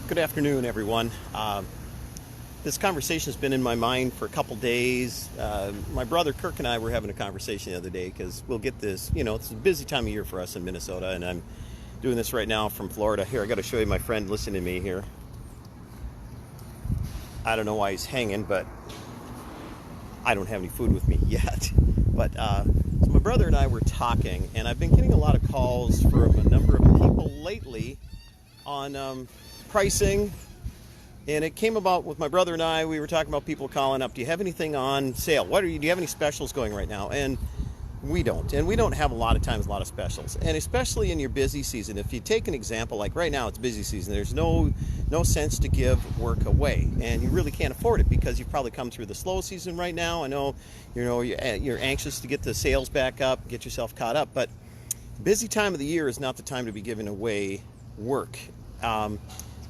Good afternoon, everyone. This conversation has been in my mind for a couple days. My brother Kirk and I were having a conversation the other day because we'll get this, it's a busy time of year for us in Minnesota, and I'm doing this right now from Florida. Here, I got to show you my friend listening to me here. I don't know why he's hanging, but I don't have any food with me yet. But so my brother and I were talking, and I've been getting a lot of calls from a number of people lately on pricing, and it came about with my brother and I. We were talking about people calling up, do you have anything on sale? Do you have any specials going right now? And we don't have a lot of specials, and especially in your busy season. If you take an example, like right now it's busy season, there's no sense to give work away, and you really can't afford it because you've probably come through the slow season right now. I know you're anxious to get the sales back up, get yourself caught up, but busy time of the year is not the time to be giving away work.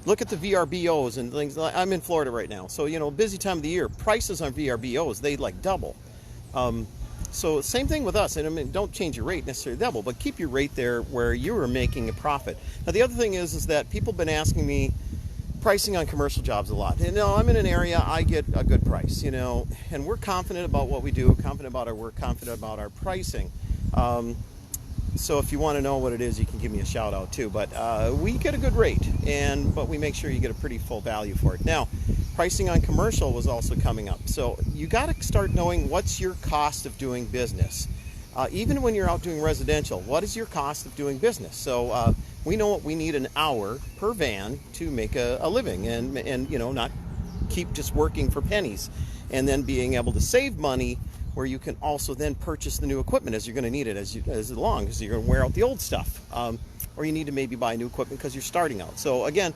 Look at the VRBOs and things. I'm in Florida right now, so busy time of the year, prices on VRBOs, they like double. So same thing with us. And I mean, don't change your rate necessarily double, but keep your rate there where you are making a profit. Now the other thing is that people have been asking me pricing on commercial jobs a lot. And I'm in an area I get a good price, and we're confident about what we do, confident about our work, confident about our pricing. So if you want to know what it is, you can give me a shout out too. But we get a good rate, but we make sure you get a pretty full value for it. Now, pricing on commercial was also coming up. So you got to start knowing what's your cost of doing business. Even when you're out doing residential, what is your cost of doing business? So we know what we need an hour per van to make a living, and not keep just working for pennies, and then being able to save money where you can also then purchase the new equipment as you're going to need it as long as you're going to wear out the old stuff, or you need to maybe buy new equipment because you're starting out. So again,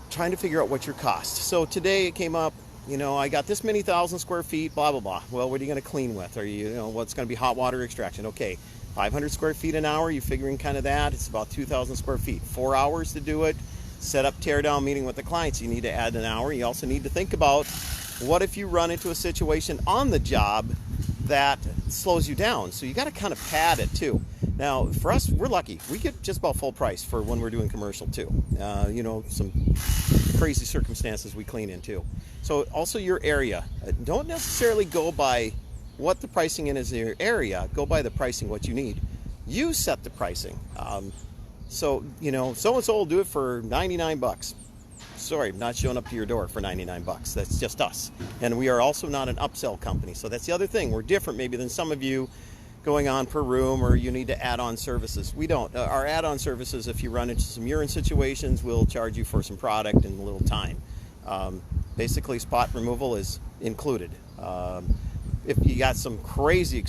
trying to figure out what your cost. So today it came up, I got this many thousand square feet, blah blah blah. Well, what are you going to clean with? Are what's going to be hot water extraction? Okay, 500 square feet an hour. You figuring kind of that? It's about 2,000 square feet. 4 hours to do it. Set up, tear down, meeting with the clients. You need to add an hour. You also need to think about, what if you run into a situation on the job that slows you down? So you got to kind of pad it too. Now, for us, we're lucky. We get just about full price for when we're doing commercial too. Some crazy circumstances we clean in too. So also your area. Don't necessarily go by what the pricing is in your area. Go by the pricing, what you need. You set the pricing. So-and-so will do it for $99. Sorry, I'm not showing up to your door for $99. That's just us. And we are also not an upsell company. So that's the other thing. We're different maybe than some of you, going on per room, or you need to add on services. We don't. Our add-on services, if you run into some urine situations, we'll charge you for some product and a little time. Basically, spot removal is included. If you got some crazy,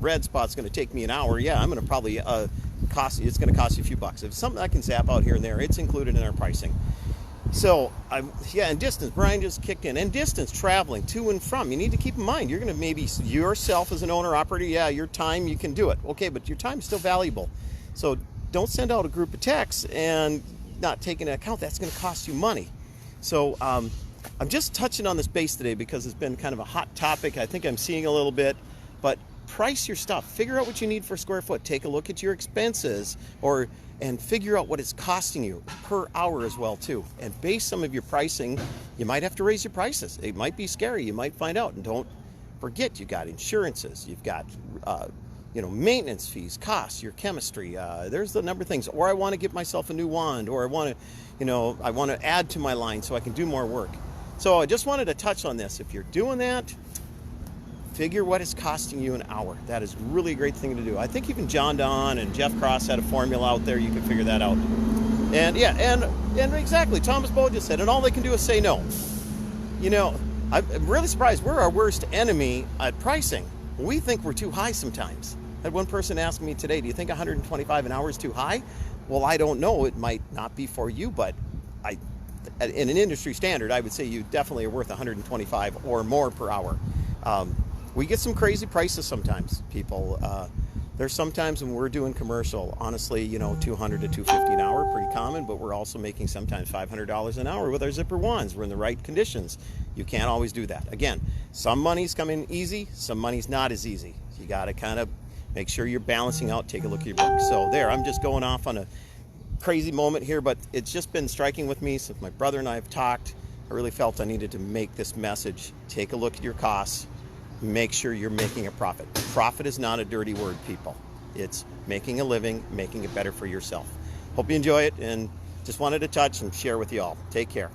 red spot's going to take me an hour, I'm going to probably it's going to cost you a few bucks. If it's something I can zap out here and there, it's included in our pricing. So, and distance, Brian just kicked in. And distance, traveling to and from. You need to keep in mind, you're going to maybe yourself as an owner-operator, your time, you can do it. Okay, but your time is still valuable. So don't send out a group of texts and not take into account that's going to cost you money. So I'm just touching on this base today because it's been kind of a hot topic. I think I'm seeing a little bit. But price your stuff. Figure out what you need for square foot. Take a look at your expenses, and figure out what it's costing you per hour as well too. And base some of your pricing. You might have to raise your prices. It might be scary. You might find out. And don't forget, you got insurances. You've got maintenance fees, costs, your chemistry. There's the number of things. Or I want to get myself a new wand, or I want to add to my line so I can do more work. So I just wanted to touch on this. If you're doing that, figure what it's costing you an hour. That is really a great thing to do. I think even John Don and Jeff Cross had a formula out there. You can figure that out. And and exactly, Thomas Bowe just said, and all they can do is say no. I'm really surprised. We're our worst enemy at pricing. We think we're too high sometimes. I had one person ask me today, do you think 125 an hour is too high? Well, I don't know. It might not be for you, but in an industry standard, I would say you definitely are worth 125 or more per hour. We get some crazy prices sometimes, people. There's sometimes when we're doing commercial, honestly, $200 to $250 an hour, pretty common, but we're also making sometimes $500 an hour with our zipper wands. We're in the right conditions. You can't always do that. Again, some money's coming easy, some money's not as easy. You got to kind of make sure you're balancing out, take a look at your book. So there, I'm just going off on a crazy moment here, but it's just been striking with me since my brother and I have talked. I really felt I needed to make this message. Take a look at your costs. Make sure you're making a profit. Profit is not a dirty word, people. It's making a living, making it better for yourself. Hope you enjoy it, and just wanted to touch and share with you all. Take care.